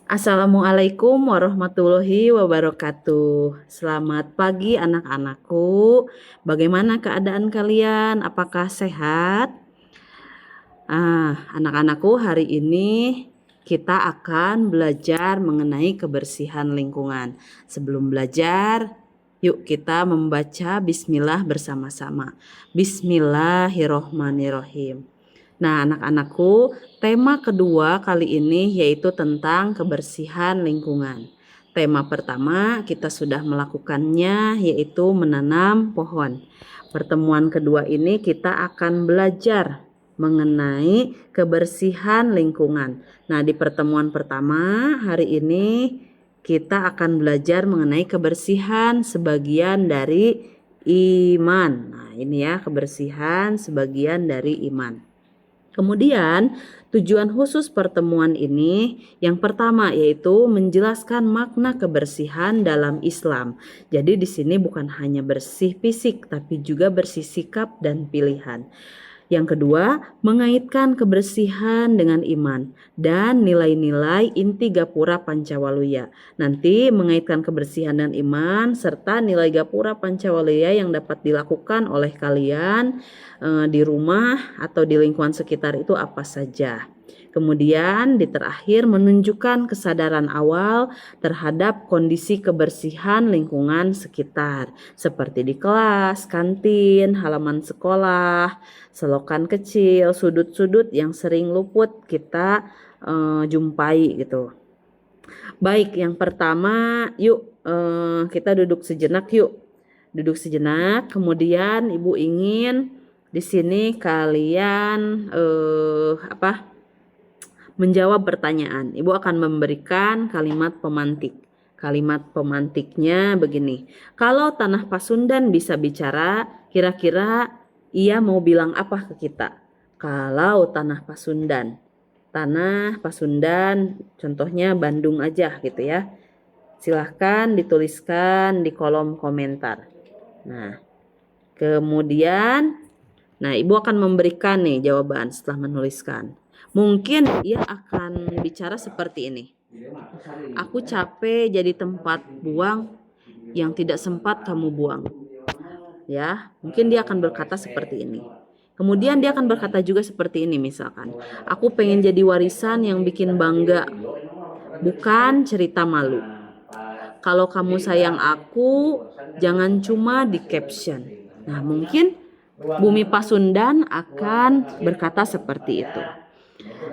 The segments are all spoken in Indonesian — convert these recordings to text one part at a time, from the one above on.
Assalamualaikum warahmatullahi wabarakatuh. Selamat pagi anak-anakku. Bagaimana keadaan kalian? Apakah sehat? Anak-anakku, hari ini kita akan belajar mengenai kebersihan lingkungan. Sebelum belajar, yuk kita membaca bismillah bersama-sama. Bismillahirrohmanirrohim. Nah, anak-anakku, tema kedua kali ini yaitu tentang kebersihan lingkungan. Tema pertama kita sudah melakukannya, yaitu menanam pohon. Pertemuan kedua ini kita akan belajar mengenai kebersihan lingkungan. Nah, di pertemuan pertama hari ini kita akan belajar mengenai kebersihan sebagian dari iman. Nah, ini ya, kebersihan sebagian dari iman. Kemudian tujuan khusus pertemuan ini yang pertama yaitu menjelaskan makna kebersihan dalam Islam. Jadi di sini bukan hanya bersih fisik tapi juga bersih sikap dan pilihan. Yang kedua, mengaitkan kebersihan dengan iman dan nilai-nilai inti Gapura Pancawaluya. Nanti mengaitkan kebersihan dan iman serta nilai Gapura Pancawaluya yang dapat dilakukan oleh kalian di rumah atau di lingkungan sekitar itu apa saja. Kemudian di terakhir menunjukkan kesadaran awal terhadap kondisi kebersihan lingkungan sekitar seperti di kelas, kantin, halaman sekolah, selokan kecil, sudut-sudut yang sering luput kita jumpai gitu. Baik, yang pertama yuk kita duduk sejenak yuk. Duduk sejenak, kemudian Ibu ingin di sini kalian menjawab pertanyaan. Ibu akan memberikan kalimat pemantik. Kalimat pemantiknya begini. Kalau Tanah Pasundan bisa bicara, kira-kira ia mau bilang apa ke kita? Kalau Tanah Pasundan. Tanah Pasundan, contohnya Bandung aja gitu ya. Silahkan dituliskan di kolom komentar. Nah, kemudian, Ibu akan memberikan nih jawaban setelah menuliskan. Mungkin ia akan bicara seperti ini. Aku capek jadi tempat buang yang tidak sempat kamu buang. Ya, mungkin dia akan berkata seperti ini. Kemudian dia akan berkata juga seperti ini misalkan. Aku pengen jadi warisan yang bikin bangga, bukan cerita malu. Kalau kamu sayang aku, jangan cuma di caption. Nah, mungkin Bumi Pasundan akan berkata seperti itu.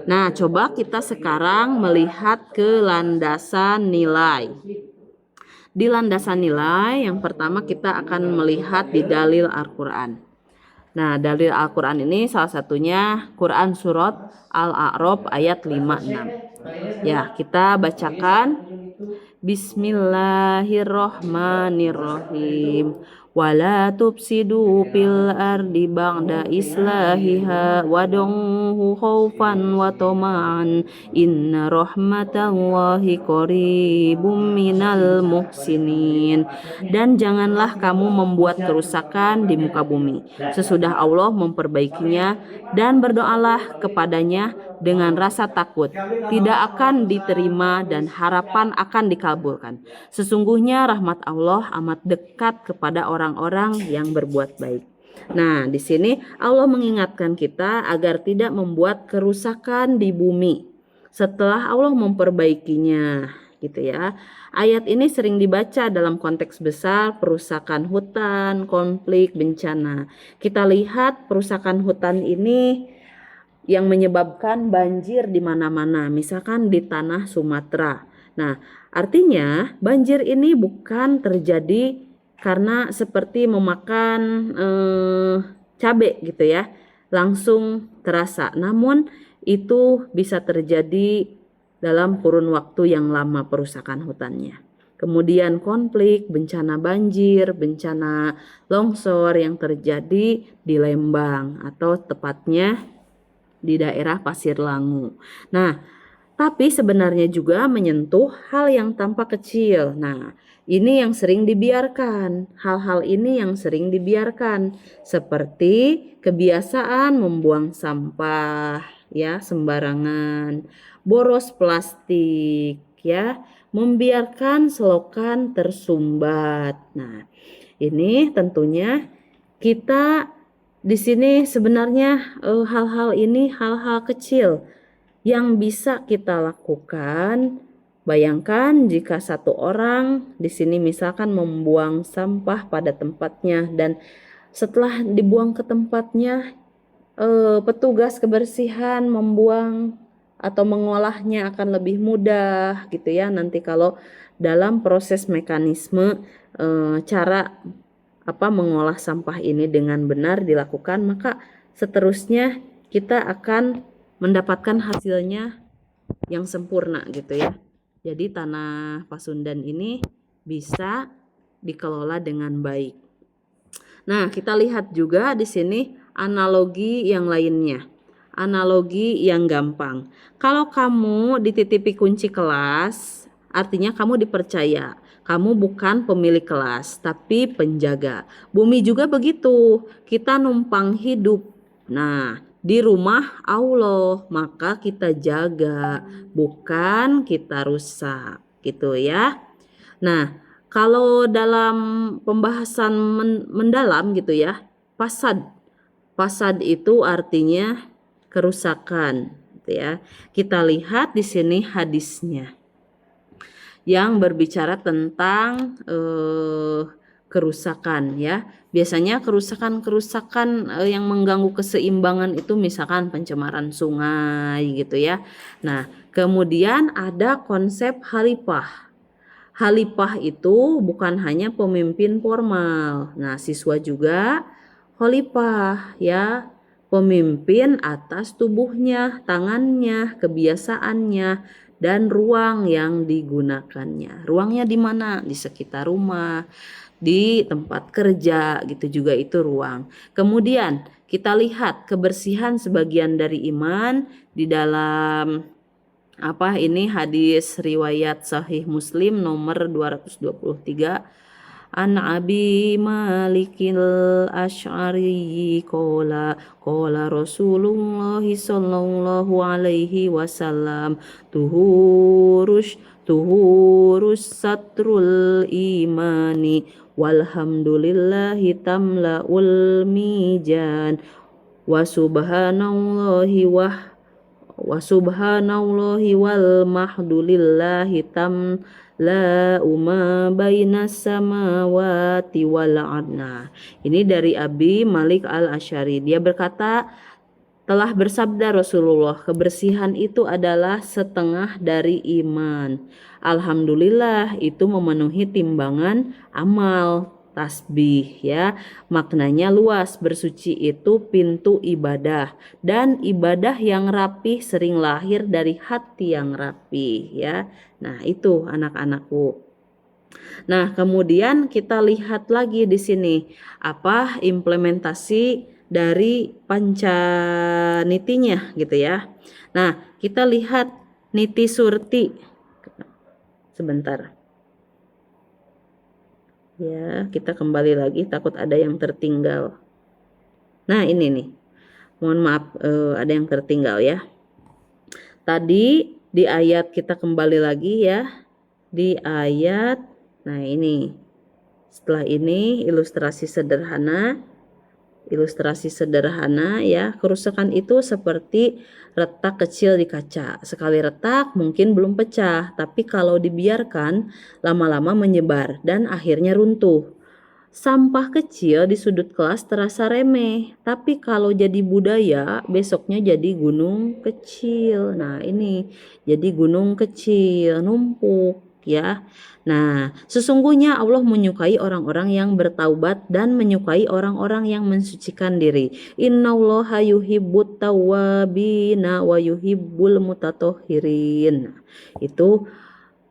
Nah, coba kita sekarang melihat ke landasan nilai. Di landasan nilai, yang pertama kita akan melihat di dalil Al-Quran. Nah, dalil Al-Quran ini salah satunya Quran Surat Al-A'raf ayat 56. Ya, kita bacakan. Bismillahirrohmanirrohim. Wala tufsidu fil ardi ba'da islahiha wad'uhu khaufan wa tama'an inna rahmatallahi qaribum minal muhsinin. Dan janganlah kamu membuat kerusakan di muka bumi sesudah Allah memperbaikinya, dan berdoalah kepadanya dengan rasa takut tidak akan diterima dan harapan akan dikabulkan. Sesungguhnya rahmat Allah amat dekat kepada orang-orang yang berbuat baik. Nah, di sini Allah mengingatkan kita agar tidak membuat kerusakan di bumi setelah Allah memperbaikinya, gitu ya. Ayat ini sering dibaca dalam konteks besar perusakan hutan, konflik, bencana. Kita lihat perusakan hutan ini yang menyebabkan banjir di mana-mana, misalkan di tanah Sumatera. Nah, artinya banjir ini bukan terjadi karena seperti memakan cabai gitu ya, langsung terasa. Namun itu bisa terjadi dalam kurun waktu yang lama perusakan hutannya. Kemudian konflik, bencana banjir, bencana longsor yang terjadi di Lembang atau tepatnya di daerah Pasir Langu. Nah, tapi sebenarnya juga menyentuh hal yang tampak kecil. Nah, ini yang sering dibiarkan. Hal-hal ini yang sering dibiarkan, seperti kebiasaan membuang sampah ya sembarangan, boros plastik ya, membiarkan selokan tersumbat. Nah, ini tentunya kita di sini sebenarnya hal-hal ini hal-hal kecil yang bisa kita lakukan. Bayangkan jika satu orang di sini misalkan membuang sampah pada tempatnya dan setelah dibuang ke tempatnya, petugas kebersihan membuang atau mengolahnya akan lebih mudah gitu ya. Nanti kalau dalam proses mekanisme cara mengolah sampah ini dengan benar dilakukan, maka seterusnya kita akan mendapatkan hasilnya yang sempurna gitu ya. Jadi tanah Pasundan ini bisa dikelola dengan baik. Nah, kita lihat juga di sini analogi yang lainnya. Analogi yang gampang. Kalau kamu dititipi kunci kelas, artinya kamu dipercaya. Kamu bukan pemilik kelas, tapi penjaga. Bumi juga begitu. Kita numpang hidup. Nah, di rumah Allah, maka kita jaga, bukan kita rusak, gitu ya. Nah, kalau dalam pembahasan mendalam gitu ya, fasad. Fasad itu artinya kerusakan, gitu ya. Kita lihat di sini hadisnya yang berbicara tentang kerusakan ya. Biasanya kerusakan-kerusakan yang mengganggu keseimbangan itu misalkan pencemaran sungai gitu ya. Nah, kemudian ada konsep khalifah. Khalifah itu bukan hanya pemimpin formal. Nah, siswa juga khalifah ya, pemimpin atas tubuhnya, tangannya, kebiasaannya, dan ruang yang digunakannya. Ruangnya di mana? Di sekitar rumah, di tempat kerja gitu juga itu ruang. Kemudian kita lihat kebersihan sebagian dari iman di dalam ini hadis riwayat Sahih Muslim nomor 223. An Abi Malikil Asy'ari qala Rasulullah sallallahu alaihi wasallam tuhurus satrul imani walhamdulillahi tamlaul mijan wa subhanallahi wa subhanallahi wal mahdulillahi tam la uma bainas samawati wal adna. Ini dari Abi Malik al-Asy'ari. Dia berkata, telah bersabda Rasulullah, kebersihan itu adalah setengah dari iman. Alhamdulillah itu memenuhi timbangan amal tasbih ya. Maknanya luas, bersuci itu pintu ibadah, dan ibadah yang rapih sering lahir dari hati yang rapih ya. Nah, itu anak-anakku. Nah, kemudian kita lihat lagi di sini implementasi dari pancanitinya gitu ya. Nah, kita lihat niti surti. Sebentar. Ya, kita kembali lagi, takut ada yang tertinggal. Nah, ini nih. Mohon maaf ada yang tertinggal ya. Tadi di ayat kita kembali lagi ya. Di ayat, nah ini. Setelah ini ilustrasi sederhana ya. Kerusakan itu seperti retak kecil di kaca. Sekali retak mungkin belum pecah, tapi kalau dibiarkan lama-lama menyebar dan akhirnya runtuh. Sampah kecil di sudut kelas terasa remeh, tapi kalau jadi budaya besoknya jadi gunung kecil. Nah, ini jadi gunung kecil numpuk ya. Nah, sesungguhnya Allah menyukai orang-orang yang bertaubat dan menyukai orang-orang yang mensucikan diri. Innallaha yuhibbut tawwabina wa yuhibbul mutatahhirin. Itu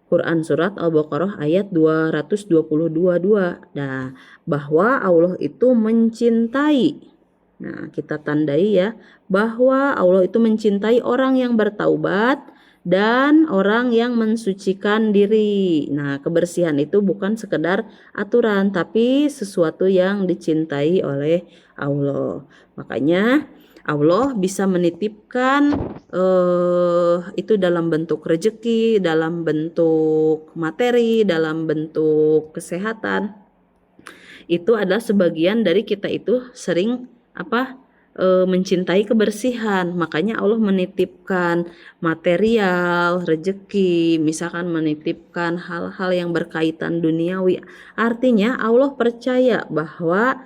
Quran surat Al-Baqarah ayat 222. Nah, bahwa Allah itu mencintai. Nah, kita tandai ya, bahwa Allah itu mencintai orang yang bertaubat dan orang yang mensucikan diri. Nah, kebersihan itu bukan sekedar aturan, tapi sesuatu yang dicintai oleh Allah. Makanya Allah bisa menitipkan itu dalam bentuk rezeki, dalam bentuk materi, dalam bentuk kesehatan. Itu adalah sebagian dari kita itu sering mencintai kebersihan. Makanya Allah menitipkan material, rezeki, misalkan menitipkan hal-hal yang berkaitan duniawi. Artinya Allah percaya bahwa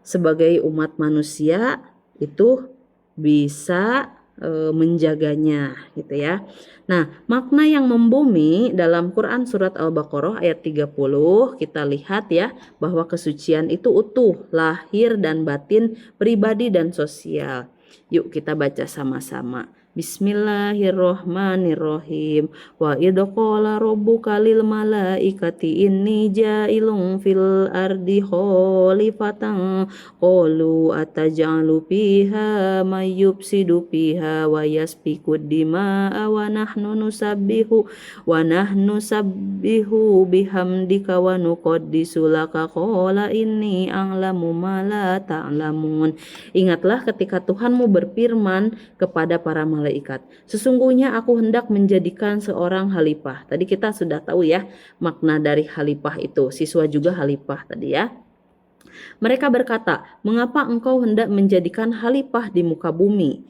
sebagai umat manusia itu bisa menjaganya gitu ya. Nah, makna yang membumi dalam Quran surat Al-Baqarah ayat 30 kita lihat ya, bahwa kesucian itu utuh, lahir dan batin, pribadi dan sosial. Yuk kita baca sama-sama. Bismillahirrohmanirrohim. Wa idh qala rabbuka lil malaikati inni ja'ilun fil ardi khalifatan qalu ataj'alu fiha may yufsidu fiha wa yasfiku dima'a wa nahnu sabbihu bihamdika wa nuqaddisu laka qala inni a'lamu ma la ta'lamun. Ingatlah ketika Tuhanmu berfirman kepada para malaikat, sesungguhnya aku hendak menjadikan seorang khalifah. Tadi kita sudah tahu ya makna dari khalifah itu, siswa juga khalifah tadi ya. Mereka berkata, mengapa engkau hendak menjadikan khalifah di muka bumi?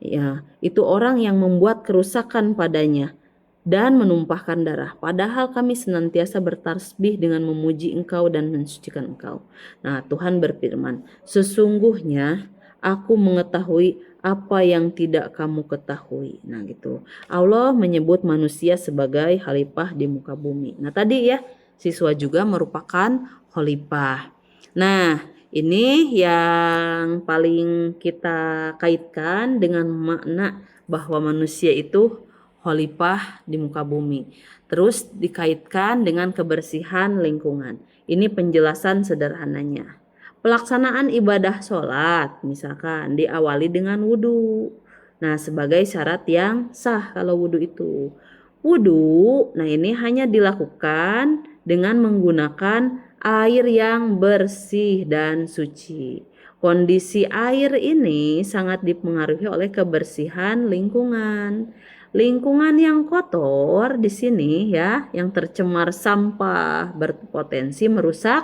Ya, itu orang yang membuat kerusakan padanya dan menumpahkan darah. Padahal kami senantiasa bertasbih dengan memuji engkau dan mensucikan engkau. Nah, Tuhan berfirman, sesungguhnya aku mengetahui apa yang tidak kamu ketahui. Nah gitu. Allah menyebut manusia sebagai khalifah di muka bumi. Nah tadi ya, siswa juga merupakan khalifah. Nah ini yang paling kita kaitkan dengan makna bahwa manusia itu khalifah di muka bumi. Terus dikaitkan dengan kebersihan lingkungan. Ini penjelasan sederhananya. Pelaksanaan ibadah sholat misalkan diawali dengan wudhu. Nah sebagai syarat yang sah kalau wudhu itu. Wudhu, nah ini hanya dilakukan dengan menggunakan air yang bersih dan suci. Kondisi air ini sangat dipengaruhi oleh kebersihan lingkungan. Lingkungan yang kotor di sini ya, yang tercemar sampah berpotensi merusak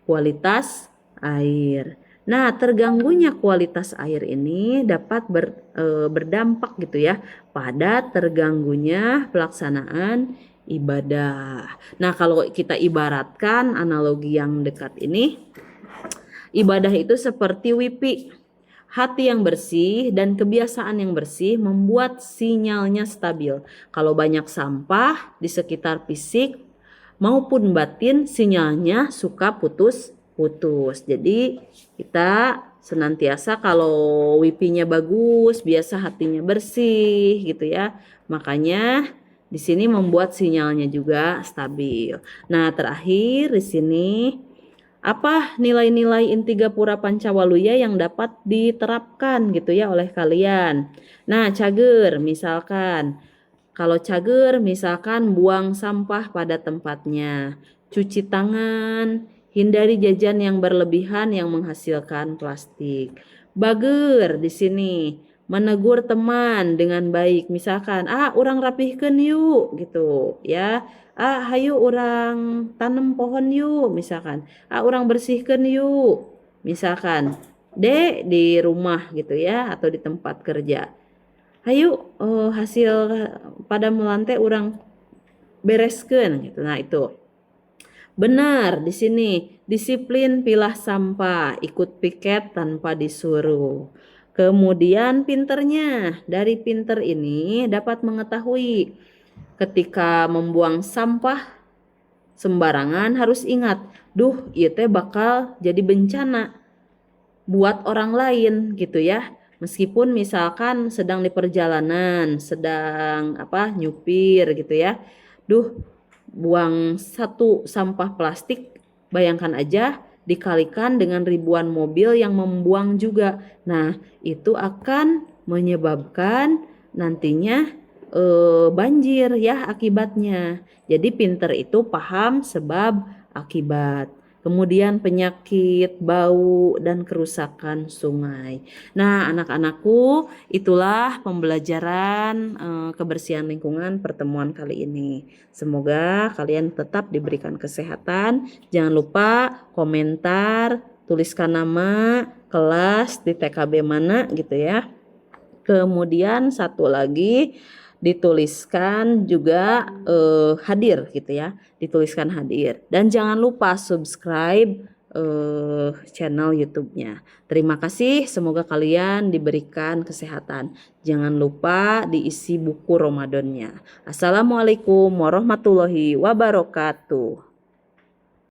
kualitas air. Nah, terganggunya kualitas air ini dapat berdampak gitu ya pada terganggunya pelaksanaan ibadah. Nah, kalau kita ibaratkan analogi yang dekat ini, ibadah itu seperti wifi. Hati yang bersih dan kebiasaan yang bersih membuat sinyalnya stabil. Kalau banyak sampah di sekitar fisik maupun batin, sinyalnya suka putus. Jadi kita senantiasa kalau wifi-nya bagus, biasa hatinya bersih gitu ya. Makanya di sini membuat sinyalnya juga stabil. Nah, terakhir di sini apa nilai-nilai inti Gapura Pancawaluya yang dapat diterapkan gitu ya oleh kalian. Nah, cager misalkan. Kalau cager misalkan buang sampah pada tempatnya, cuci tangan, hindari jajan yang berlebihan yang menghasilkan plastik. Bager di sini menegur teman dengan baik, misalkan urang rapihkeun yuk gitu ya. Hayu urang tanam pohon yuk misalkan. Urang bersihkeun yuk misalkan. Di rumah gitu ya atau di tempat kerja. Hayu hasil pada melantai urang bereskeun gitu. Nah itu. Benar di sini disiplin pilah sampah, ikut piket tanpa disuruh. Kemudian pinternya, dari pinter ini dapat mengetahui ketika membuang sampah sembarangan harus ingat, ieu teh bakal jadi bencana buat orang lain gitu ya. Meskipun misalkan sedang di perjalanan, sedang nyupir gitu ya. Buang satu sampah plastik, bayangkan aja dikalikan dengan ribuan mobil yang membuang juga. Nah, itu akan menyebabkan nantinya banjir ya akibatnya. Jadi pinter itu paham sebab akibat. kemudian penyakit, bau, dan kerusakan sungai. Nah, anak-anakku, itulah pembelajaran kebersihan lingkungan pertemuan kali ini. Semoga kalian tetap diberikan kesehatan. Jangan lupa komentar, tuliskan nama, kelas di TKB mana gitu ya. Kemudian satu lagi dituliskan juga hadir gitu ya, dituliskan hadir. Dan jangan lupa subscribe channel YouTube-nya. Terima kasih, semoga kalian diberikan kesehatan. Jangan lupa diisi buku Ramadannya. Assalamualaikum warahmatullahi wabarakatuh.